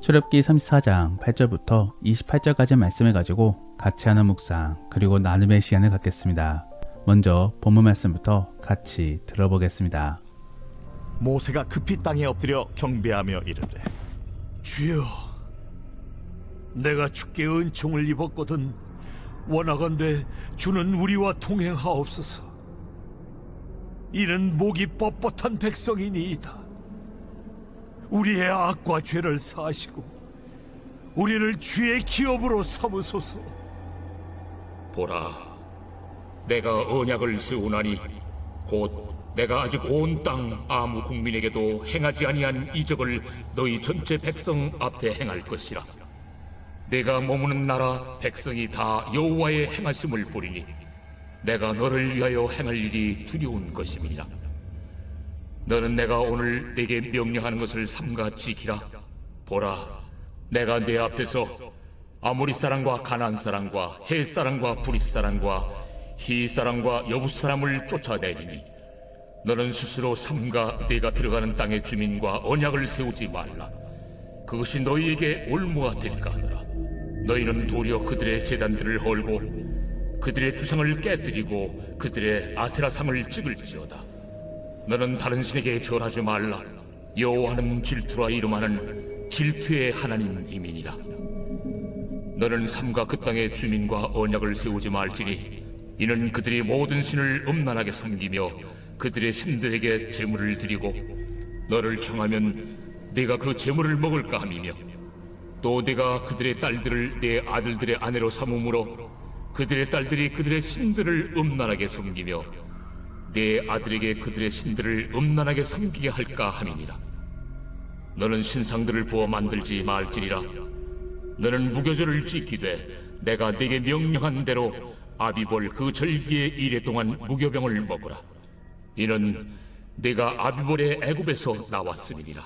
출애굽기 34장 8절부터 28절까지 말씀을 가지고 같이 하는 묵상 그리고 나눔의 시간을 갖겠습니다. 먼저 본문 말씀부터 같이 들어보겠습니다. 모세가 급히 땅에 엎드려 경배하며 이르되 주여, 내가 주께 은총을 입었거든 원하건대 주는 우리와 동행하옵소서. 이는 목이 뻣뻣한 백성이니이다. 우리의 악과 죄를 사하시고 우리를 주의 기업으로 삼으소서. 보라, 내가 언약을 세우나니 곧 내가 아직 온 땅 아무 국민에게도 행하지 아니한 이적을 너희 전체 백성 앞에 행할 것이라. 내가 머무는 나라 백성이 다 여호와의 행하심을 보리니 내가 너를 위하여 행할 일이 두려운 것임이니라. 너는 내가 오늘 네게 명령하는 것을 삼가 지키라. 보라, 내가 네 앞에서 아모리 사람과 가나안 사람과 헷 사람과 브릿 사람과 히 사람과 여붓 사람을 쫓아내리니 너는 스스로 삼가 네가 들어가는 땅의 주민과 언약을 세우지 말라. 그것이 너희에게 올무가 될까 하노라. 너희는 도리어 그들의 제단들을 헐고 그들의 주상을 깨뜨리고 그들의 아세라상을 찍을지어다. 너는 다른 신에게 절하지 말라. 여호와는 질투라 이름하는 질투의 하나님이니라. 너는 삼가 그 땅의 주민과 언약을 세우지 말지니 이는 그들이 모든 신을 음란하게 섬기며 그들의 신들에게 제물을 드리고 너를 청하면 네가 그 제물을 먹을까 함이며 또 네가 그들의 딸들을 내 아들들의 아내로 삼음으로 그들의 딸들이 그들의 신들을 음란하게 섬기며 내 아들에게 그들의 신들을 음란하게 섬기게 할까 함이니라. 너는 신상들을 부어 만들지 말지니라. 너는 무교절을 지키되 내가 네게 명령한 대로 아비볼 그 절기의 이래 동안 무교병을 먹으라. 이는 네가 아비볼의 애굽에서 나왔음이니라.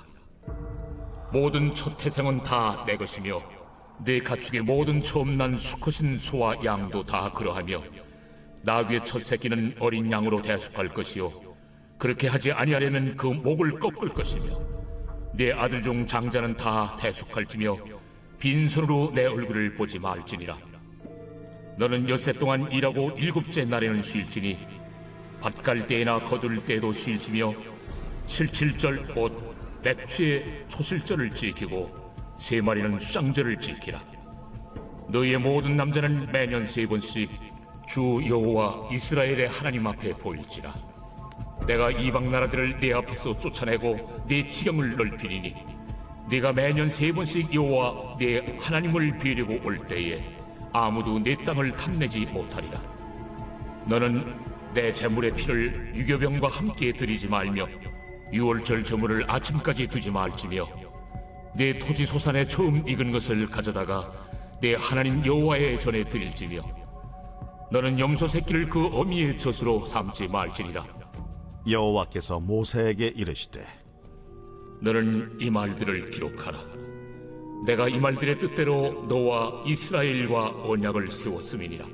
모든 첫 태생은 다 내 것이며 내 가축의 모든 처음 난 수컷인 소와 양도 다 그러하며 나귀의 첫 새끼는 어린 양으로 대속할 것이요 그렇게 하지 아니하려면 그 목을 꺾을 것이며 내 아들 중 장자는 다 대속할지며 빈손으로 내 얼굴을 보지 말지니라. 너는 엿새 동안 일하고 일곱째 날에는 쉴지니 밭갈 때나 거둘 때에도 쉴지며 칠칠절 곧 맥추의 초실절을 지키고 세 마리는 수장절을 지키라. 너희의 모든 남자는 매년 3번씩 주 여호와 이스라엘의 하나님 앞에 보일지라. 내가 이방 나라들을 네 앞에서 쫓아내고 네 지경을 넓히리니 네가 매년 3번씩 여호와 네 하나님을 비우려고 올 때에 아무도 네 땅을 탐내지 못하리라. 너는 내 제물의 피를 유교병과 함께 드리지 말며 유월절 제물을 아침까지 두지 말지며 내 토지 소산에 처음 익은 것을 가져다가 내 하나님 여호와의 전에 드릴지며 너는 염소 새끼를 그 어미의 젖으로 삼지 말지니라. 여호와께서 모세에게 이르시되 너는 이 말들을 기록하라. 내가 이 말들의 뜻대로 너와 이스라엘과 언약을 세웠음이니라.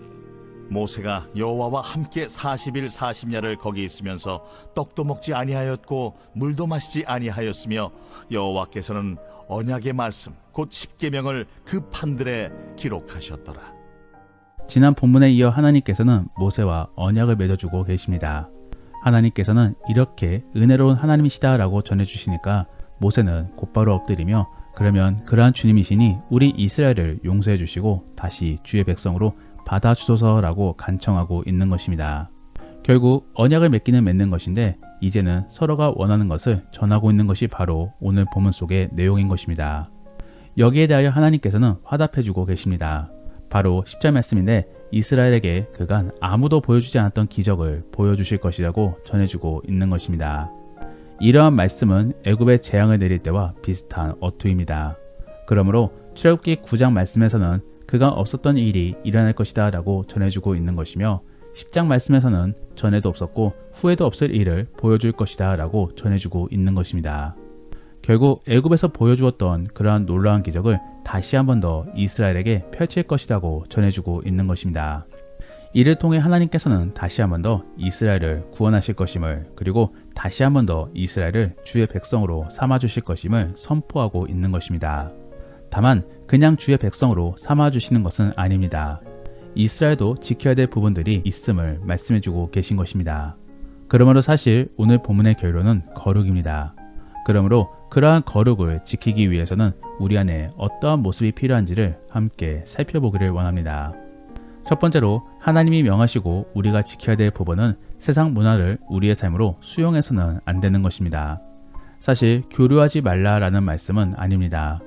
모세가 여호와와 함께 40일 40야를 거기 있으면서 떡도 먹지 아니하였고 물도 마시지 아니하였으며 여호와께서는 언약의 말씀 곧 십계명을 그 판들에 기록하셨더라. 지난 본문에 이어 하나님께서는 모세와 언약을 맺어주고 계십니다. 하나님께서는 이렇게 은혜로운 하나님이시다라고 전해주시니까 모세는 곧바로 엎드리며 그러면 그러한 주님이시니 우리 이스라엘을 용서해 주시고 다시 주의 백성으로 받아주소서라고 간청하고 있는 것입니다. 결국 언약을 맺기는 맺는 것인데 이제는 서로가 원하는 것을 전하고 있는 것이 바로 오늘 본문 속의 내용인 것입니다. 여기에 대하여 하나님께서는 화답해주고 계십니다. 바로 10절 말씀인데 이스라엘에게 그간 아무도 보여주지 않았던 기적을 보여주실 것이라고 전해주고 있는 것입니다. 이러한 말씀은 애굽에 재앙을 내릴 때와 비슷한 어투입니다. 그러므로 출애굽기 9장 말씀에서는 그간 없었던 일이 일어날 것이다 라고 전해주고 있는 것이며 10장 말씀에서는 전에도 없었고 후에도 없을 일을 보여줄 것이다 라고 전해주고 있는 것입니다. 결국 애굽에서 보여주었던 그러한 놀라운 기적을 다시 한 번 더 이스라엘에게 펼칠 것이라고 전해주고 있는 것입니다. 이를 통해 하나님께서는 다시 한 번 더 이스라엘을 구원하실 것임을, 그리고 다시 한 번 더 이스라엘을 주의 백성으로 삼아주실 것임을 선포하고 있는 것입니다. 다만 그냥 주의 백성으로 삼아주시는 것은 아닙니다. 이스라엘도 지켜야 될 부분들이 있음을 말씀해주고 계신 것입니다. 그러므로 사실 오늘 본문의 결론은 거룩입니다. 그러므로 그러한 거룩을 지키기 위해서는 우리 안에 어떠한 모습이 필요한지를 함께 살펴보기를 원합니다. 첫 번째로 하나님이 명하시고 우리가 지켜야 될 부분은 세상 문화를 우리의 삶으로 수용해서는 안 되는 것입니다. 사실 교류하지 말라라는 말씀은 아닙니다.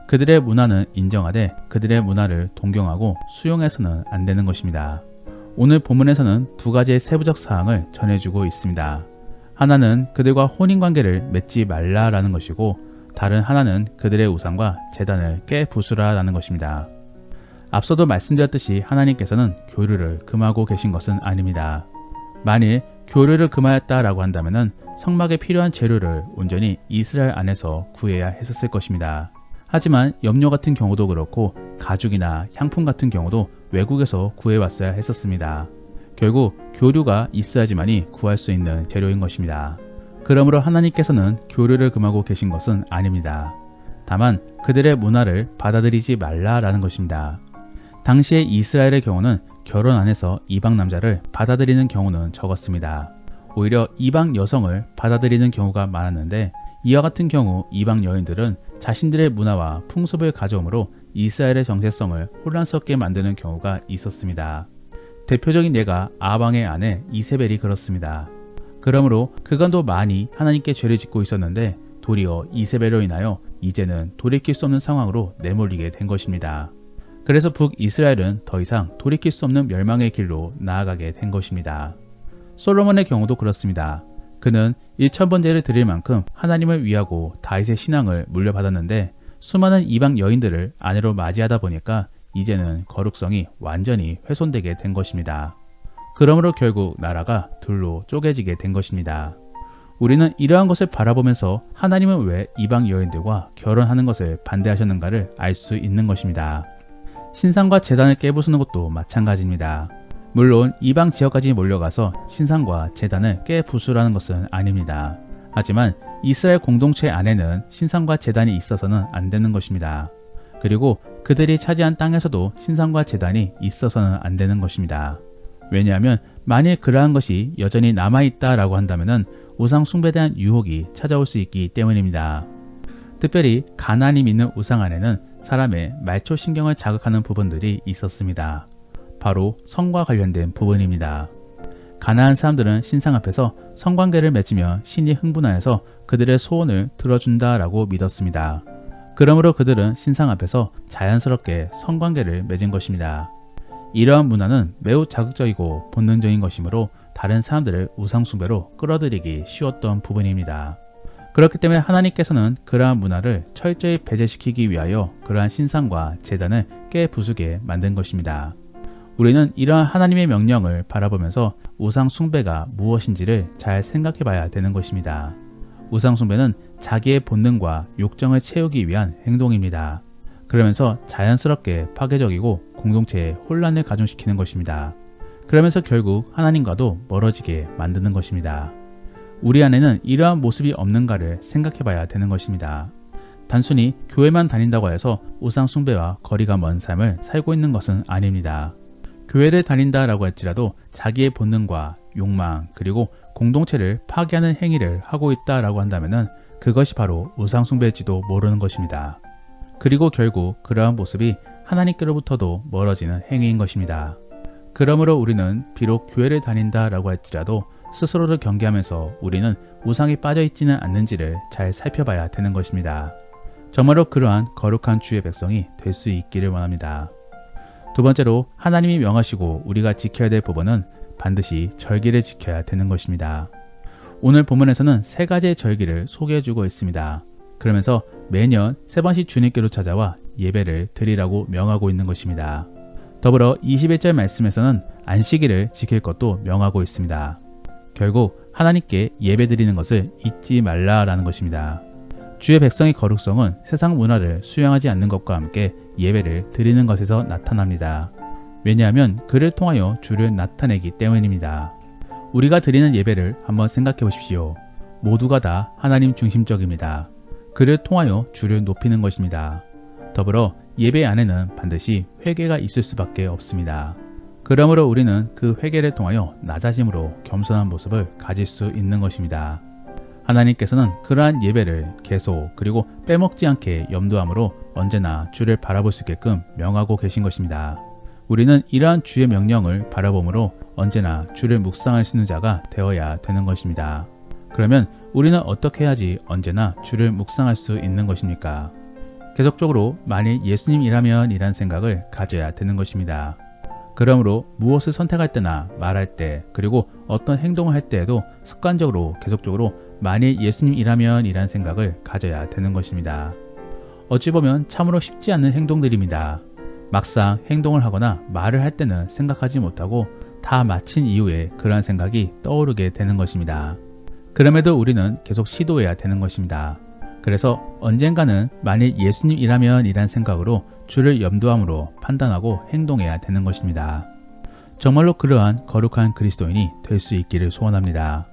그들의 문화는 인정하되 그들의 문화를 동경하고 수용해서는 안 되는 것입니다. 오늘 본문에서는 두 가지의 세부적 사항을 전해주고 있습니다. 하나는 그들과 혼인관계를 맺지 말라라는 것이고 다른 하나는 그들의 우상과 제단을 깨부수라라는 것입니다. 앞서도 말씀드렸듯이 하나님께서는 교류를 금하고 계신 것은 아닙니다. 만일 교류를 금하였다라고 한다면 성막에 필요한 재료를 온전히 이스라엘 안에서 구해야 했었을 것입니다. 하지만 염료 같은 경우도 그렇고 가죽이나 향품 같은 경우도 외국에서 구해왔어야 했었습니다. 결국 교류가 있어야지만이 구할 수 있는 재료인 것입니다. 그러므로 하나님께서는 교류를 금하고 계신 것은 아닙니다. 다만 그들의 문화를 받아들이지 말라라는 것입니다. 당시의 이스라엘의 경우는 결혼 안에서 이방 남자를 받아들이는 경우는 적었습니다. 오히려 이방 여성을 받아들이는 경우가 많았는데 이와 같은 경우 이방 여인들은 자신들의 문화와 풍습을 가져오므로 이스라엘의 정체성을 혼란스럽게 만드는 경우가 있었습니다. 대표적인 예가 아방의 아내 이세벨이 그렇습니다. 그러므로 그간도 많이 하나님께 죄를 짓고 있었는데 도리어 이세벨로 인하여 이제는 돌이킬 수 없는 상황으로 내몰리게 된 것입니다. 그래서 북이스라엘은 더 이상 돌이킬 수 없는 멸망의 길로 나아가게 된 것입니다. 솔로몬의 경우도 그렇습니다. 그는 1000번제를 드릴 만큼 하나님을 위하고 다윗의 신앙을 물려받았는데 수많은 이방 여인들을 아내로 맞이하다 보니까 이제는 거룩성이 완전히 훼손되게 된 것입니다. 그러므로 결국 나라가 둘로 쪼개지게 된 것입니다. 우리는 이러한 것을 바라보면서 하나님은 왜 이방 여인들과 결혼하는 것을 반대하셨는가를 알 수 있는 것입니다. 신상과 제단을 깨부수는 것도 마찬가지입니다. 물론 이방 지역까지 몰려가서 신상과 제단을 깨부수라는 것은 아닙니다. 하지만 이스라엘 공동체 안에는 신상과 제단이 있어서는 안 되는 것입니다. 그리고 그들이 차지한 땅에서도 신상과 제단이 있어서는 안 되는 것입니다. 왜냐하면 만일 그러한 것이 여전히 남아있다라고 한다면 우상 숭배에 대한 유혹이 찾아올 수 있기 때문입니다. 특별히 가나안이 믿는 우상 안에는 사람의 말초신경을 자극하는 부분들이 있었습니다. 바로 성과 관련된 부분입니다. 가나안 사람들은 신상 앞에서 성관계를 맺으며 신이 흥분하여서 그들의 소원을 들어준다라고 믿었습니다. 그러므로 그들은 신상 앞에서 자연스럽게 성관계를 맺은 것입니다. 이러한 문화는 매우 자극적이고 본능적인 것이므로 다른 사람들을 우상숭배로 끌어들이기 쉬웠던 부분입니다. 그렇기 때문에 하나님께서는 그러한 문화를 철저히 배제시키기 위하여 그러한 신상과 제단을 깨부수게 만든 것입니다. 우리는 이러한 하나님의 명령을 바라보면서 우상숭배가 무엇인지를 잘 생각해 봐야 되는 것입니다. 우상숭배는 자기의 본능과 욕정을 채우기 위한 행동입니다. 그러면서 자연스럽게 파괴적이고 공동체에 혼란을 가중시키는 것입니다. 그러면서 결국 하나님과도 멀어지게 만드는 것입니다. 우리 안에는 이러한 모습이 없는가를 생각해 봐야 되는 것입니다. 단순히 교회만 다닌다고 해서 우상숭배와 거리가 먼 삶을 살고 있는 것은 아닙니다. 교회를 다닌다라고 할지라도 자기의 본능과 욕망 그리고 공동체를 파괴하는 행위를 하고 있다라고 한다면 그것이 바로 우상숭배일지도 모르는 것입니다. 그리고 결국 그러한 모습이 하나님께로부터도 멀어지는 행위인 것입니다. 그러므로 우리는 비록 교회를 다닌다라고 할지라도 스스로를 경계하면서 우리는 우상에 빠져있지는 않는지를 잘 살펴봐야 되는 것입니다. 정말로 그러한 거룩한 주의 백성이 될 수 있기를 원합니다. 두 번째로 하나님이 명하시고 우리가 지켜야 될 부분은 반드시 절기를 지켜야 되는 것입니다. 오늘 본문에서는 세 가지의 절기를 소개해주고 있습니다. 그러면서 매년 3번씩 주님께로 찾아와 예배를 드리라고 명하고 있는 것입니다. 더불어 21절 말씀에서는 안식일을 지킬 것도 명하고 있습니다. 결국 하나님께 예배 드리는 것을 잊지 말라라는 것입니다. 주의 백성의 거룩성은 세상 문화를 수용하지 않는 것과 함께 예배를 드리는 것에서 나타납니다. 왜냐하면 그를 통하여 주를 나타내기 때문입니다. 우리가 드리는 예배를 한번 생각해 보십시오. 모두가 다 하나님 중심적입니다. 그를 통하여 주를 높이는 것입니다. 더불어 예배 안에는 반드시 회개가 있을 수밖에 없습니다. 그러므로 우리는 그 회개를 통하여 낮아짐으로 겸손한 모습을 가질 수 있는 것입니다. 하나님께서는 그러한 예배를 계속 그리고 빼먹지 않게 염두함으로 언제나 주를 바라볼 수 있게끔 명하고 계신 것입니다. 우리는 이러한 주의 명령을 바라봄으로 언제나 주를 묵상할 수 있는 자가 되어야 되는 것입니다. 그러면 우리는 어떻게 해야지 언제나 주를 묵상할 수 있는 것입니까? 계속적으로 만일 예수님이라면 이란 생각을 가져야 되는 것입니다. 그러므로 무엇을 선택할 때나 말할 때 그리고 어떤 행동을 할 때에도 습관적으로 계속적으로 만일 예수님이라면 이란 생각을 가져야 되는 것입니다. 어찌 보면 참으로 쉽지 않은 행동들입니다. 막상 행동을 하거나 말을 할 때는 생각하지 못하고 다 마친 이후에 그러한 생각이 떠오르게 되는 것입니다. 그럼에도 우리는 계속 시도해야 되는 것입니다. 그래서 언젠가는 만일 예수님이라면 이란 생각으로 주를 염두함으로 판단하고 행동해야 되는 것입니다. 정말로 그러한 거룩한 그리스도인이 될 수 있기를 소원합니다.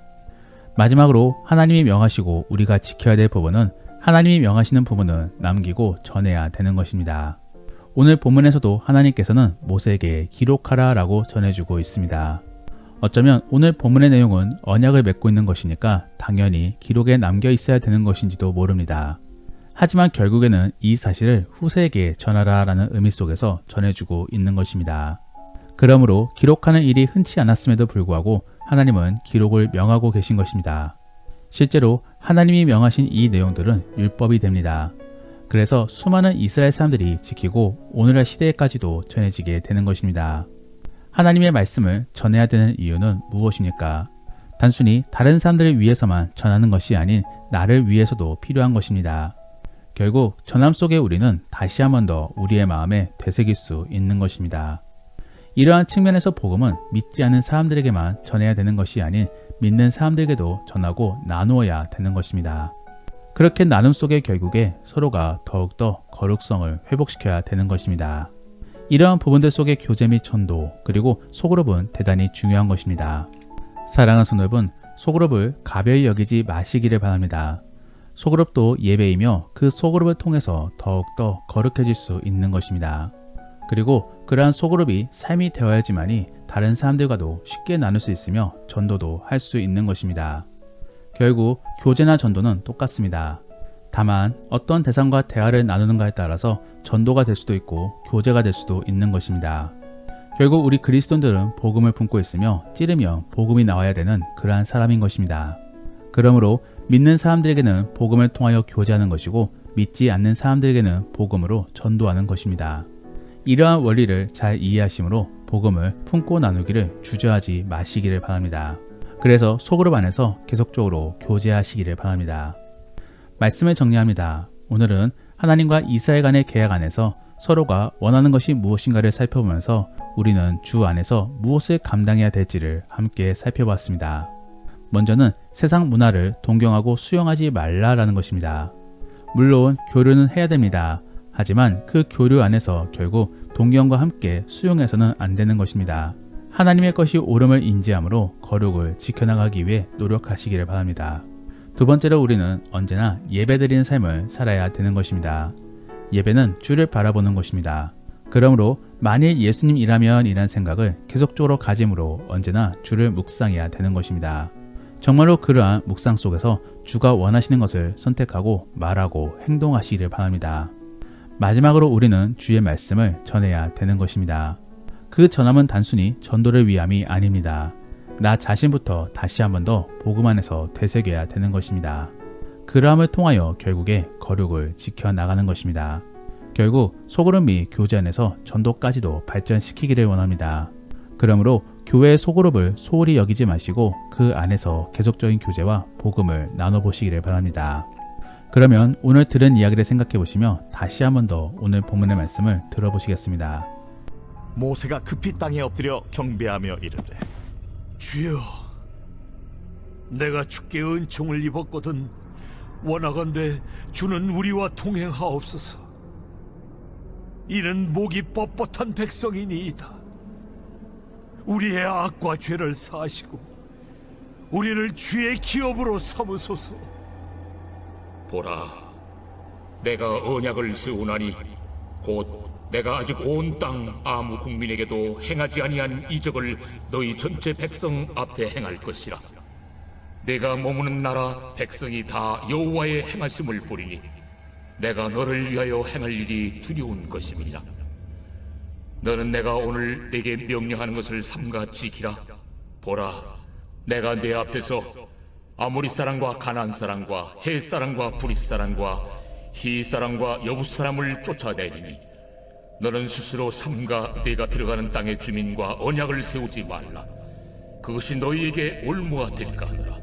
마지막으로 하나님이 명하시고 우리가 지켜야 될 부분은 하나님이 명하시는 부분은 남기고 전해야 되는 것입니다. 오늘 본문에서도 하나님께서는 모세에게 기록하라 라고 전해주고 있습니다. 어쩌면 오늘 본문의 내용은 언약을 맺고 있는 것이니까 당연히 기록에 남겨 있어야 되는 것인지도 모릅니다. 하지만 결국에는 이 사실을 후세에게 전하라 라는 의미 속에서 전해주고 있는 것입니다. 그러므로 기록하는 일이 흔치 않았음에도 불구하고 하나님은 기록을 명하고 계신 것입니다. 실제로 하나님이 명하신 이 내용들은 율법이 됩니다. 그래서 수많은 이스라엘 사람들이 지키고 오늘날 시대에까지도 전해지게 되는 것입니다. 하나님의 말씀을 전해야 되는 이유는 무엇입니까? 단순히 다른 사람들을 위해서만 전하는 것이 아닌 나를 위해서도 필요한 것입니다. 결국 전함 속에 우리는 다시 한 번 더 우리의 마음에 되새길 수 있는 것입니다. 이러한 측면에서 복음은 믿지 않는 사람들에게만 전해야 되는 것이 아닌 믿는 사람들에게도 전하고 나누어야 되는 것입니다. 그렇게 나눔 속에 결국에 서로가 더욱더 거룩성을 회복시켜야 되는 것입니다. 이러한 부분들 속의 교제 및 전도 그리고 소그룹은 대단히 중요한 것입니다. 사랑하는 성도 여러분, 소그룹을 가벼이 여기지 마시기를 바랍니다. 소그룹도 예배이며 그 소그룹을 통해서 더욱더 거룩해질 수 있는 것입니다. 그리고 그러한 소그룹이 삶이 되어야지만이 다른 사람들과도 쉽게 나눌 수 있으며 전도도 할 수 있는 것입니다. 결국 교제나 전도는 똑같습니다. 다만 어떤 대상과 대화를 나누는가에 따라서 전도가 될 수도 있고 교제가 될 수도 있는 것입니다. 결국 우리 그리스도인들은 복음을 품고 있으며 찌르며 복음이 나와야 되는 그러한 사람인 것입니다. 그러므로 믿는 사람들에게는 복음을 통하여 교제하는 것이고 믿지 않는 사람들에게는 복음으로 전도하는 것입니다. 이러한 원리를 잘 이해하심으로 복음을 품고 나누기를 주저하지 마시기를 바랍니다. 그래서 소그룹 안에서 계속적으로 교제하시기를 바랍니다. 말씀을 정리합니다. 오늘은 하나님과 이스라엘 간의 계약 안에서 서로가 원하는 것이 무엇인가를 살펴보면서 우리는 주 안에서 무엇을 감당해야 될지를 함께 살펴봤습니다. 먼저는 세상 문화를 동경하고 수용하지 말라라는 것입니다. 물론 교류는 해야 됩니다. 하지만 그 교류 안에서 결국 동경과 함께 수용해서는 안 되는 것입니다. 하나님의 것이 옳음을 인지함으로 거룩을 지켜나가기 위해 노력하시기를 바랍니다. 두 번째로 우리는 언제나 예배드리는 삶을 살아야 되는 것입니다. 예배는 주를 바라보는 것입니다. 그러므로 만일 예수님이라면 이란 생각을 계속적으로 가짐으로 언제나 주를 묵상해야 되는 것입니다. 정말로 그러한 묵상 속에서 주가 원하시는 것을 선택하고 말하고 행동하시기를 바랍니다. 마지막으로 우리는 주의 말씀을 전해야 되는 것입니다. 그 전함은 단순히 전도를 위함이 아닙니다. 나 자신부터 다시 한 번 더 복음 안에서 되새겨야 되는 것입니다. 그러함을 통하여 결국에 거룩을 지켜나가는 것입니다. 결국 소그룹 및 교제 안에서 전도까지도 발전시키기를 원합니다. 그러므로 교회의 소그룹을 소홀히 여기지 마시고 그 안에서 계속적인 교제와 복음을 나눠보시기를 바랍니다. 그러면 오늘 들은 이야기를 생각해 보시며 다시 한 번 더 오늘 본문의 말씀을 들어보시겠습니다. 모세가 급히 땅에 엎드려 경배하며 이르되 주여, 내가 주께 은총을 입었거든 원하건대 주는 우리와 동행하옵소서. 이는 목이 뻣뻣한 백성이니이다. 우리의 악과 죄를 사하시고 우리를 주의 기업으로 삼으소서. 보라, 내가 언약을 세우나니 곧 내가 아직 온 땅 아무 국민에게도 행하지 아니한 이적을 너희 전체 백성 앞에 행할 것이라. 내가 머무는 나라 백성이 다 여호와의 행하심을 보리니 내가 너를 위하여 행할 일이 두려운 것임이니라. 너는 내가 오늘 네게 명령하는 것을 삼가 지키라. 보라, 내가 네 앞에서 아모리 사람과 가나안 사람과 헷 사람과 브릿 사람과 히 사람과 여부 사람을 쫓아내리니 너는 스스로 삼가 네가 들어가는 땅의 주민과 언약을 세우지 말라. 그것이 너희에게 올무가 될까 하노라.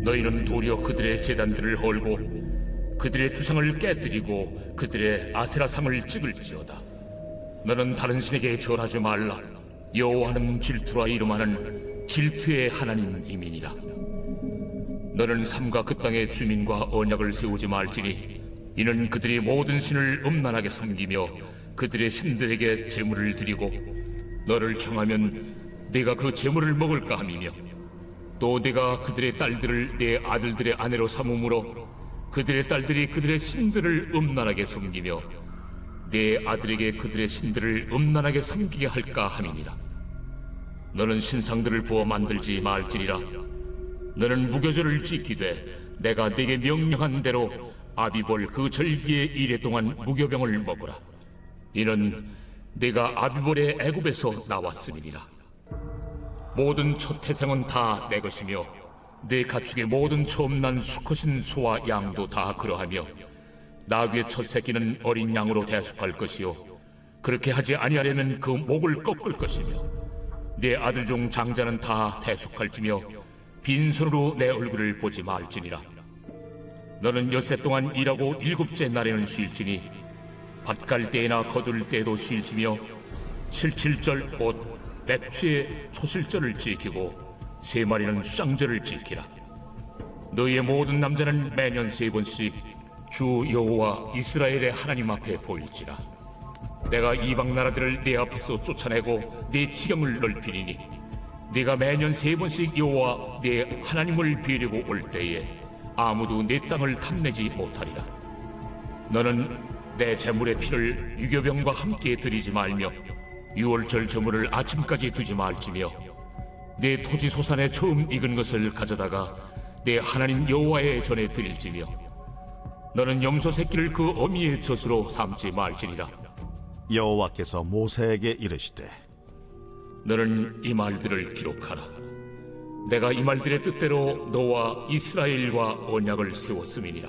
너희는 도리어 그들의 제단들을 헐고 그들의 주상을 깨뜨리고 그들의 아세라상을 찍을지어다. 너는 다른 신에게 절하지 말라. 여호와는 질투라 이름하는 질투의 하나님이니라. 너는 삼가 그 땅의 주민과 언약을 세우지 말지니 이는 그들이 모든 신을 음란하게 섬기며 그들의 신들에게 제물을 드리고 너를 청하면 네가 그 제물을 먹을까 함이며 또 네가 그들의 딸들을 네 아들들의 아내로 삼음으로 그들의 딸들이 그들의 신들을 음란하게 섬기며 네 아들에게 그들의 신들을 음란하게 섬기게 할까 함이니라. 너는 신상들을 부어 만들지 말지니라. 너는 무교절을 지키되 내가 네게 명령한 대로 아비볼 그 절기의 이래 동안 무교병을 먹으라. 이는 네가 아비볼의 애굽에서 나왔음이니라. 모든 첫 태생은 다 내 것이며 네 가축의 모든 처음 난 수컷인 소와 양도 다 그러하며 나귀의 첫 새끼는 어린 양으로 대속할 것이요 그렇게 하지 아니하려면 그 목을 꺾을 것이며 네 아들 중 장자는 다 대속할지며 빈손으로 내 얼굴을 보지 말지니라. 너는 엿새 동안 일하고 일곱째 날에는 쉴지니 밭갈 때나 거둘 때에도 쉴지며 칠칠절 곧 맥추의 초실절을 지키고 세 마리는 수장절을 지키라. 너희의 모든 남자는 매년 3번씩 주 여호와 이스라엘의 하나님 앞에 보일지라. 내가 이방 나라들을 네 앞에서 쫓아내고 네 지경을 넓히리니 네가 매년 3번씩 여호와 네 하나님을 비리고 올 때에 아무도 네 땅을 탐내지 못하리라. 너는 내 제물의 피를 유교병과 함께 드리지 말며 유월절 제물을 아침까지 두지 말지며 내 토지 소산에 처음 익은 것을 가져다가 내 하나님 여호와의 전에 드릴지며 너는 염소 새끼를 그 어미의 젖으로 삼지 말지니라. 여호와께서 모세에게 이르시되 너는 이 말들을 기록하라. 내가 이 말들의 뜻대로 너와 이스라엘과 언약을 세웠음이니라.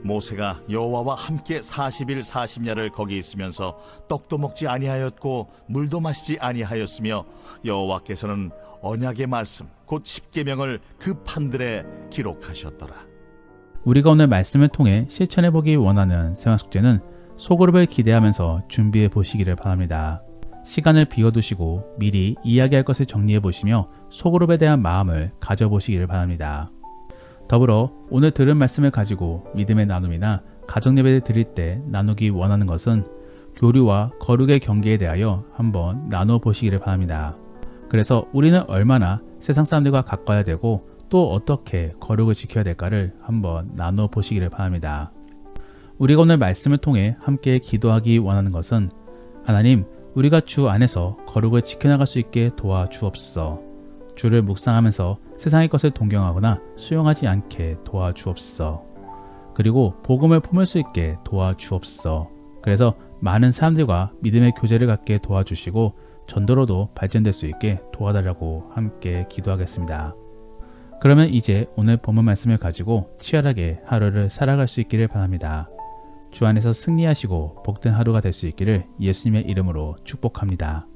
모세가 여호와와 함께 40일 40야를 거기 있으면서 떡도 먹지 아니하였고 물도 마시지 아니하였으며 여호와께서는 언약의 말씀 곧 십계명을 그 판들에 기록하셨더라. 우리가 오늘 말씀을 통해 실천해보기 원하는 생활숙제는 소그룹을 기대하면서 준비해 보시기를 바랍니다. 시간을 비워두시고 미리 이야기할 것을 정리해 보시며 소그룹에 대한 마음을 가져보시기를 바랍니다. 더불어 오늘 들은 말씀을 가지고 믿음의 나눔이나 가정예배를 드릴 때 나누기 원하는 것은 교류와 거룩의 경계에 대하여 한번 나누어 보시기를 바랍니다. 그래서 우리는 얼마나 세상 사람들과 가까워야 되고 또 어떻게 거룩을 지켜야 될까를 한번 나누어 보시기를 바랍니다. 우리가 오늘 말씀을 통해 함께 기도하기 원하는 것은 하나님, 우리가 주 안에서 거룩을 지켜나갈 수 있게 도와주옵소서. 주를 묵상하면서 세상의 것을 동경하거나 수용하지 않게 도와주옵소서. 그리고 복음을 품을 수 있게 도와주옵소서. 그래서 많은 사람들과 믿음의 교제를 갖게 도와주시고 전도로도 발전될 수 있게 도와달라고 함께 기도하겠습니다. 그러면 이제 오늘 본문 말씀을 가지고 치열하게 하루를 살아갈 수 있기를 바랍니다. 주 안에서 승리하시고 복된 하루가 될 수 있기를 예수님의 이름으로 축복합니다.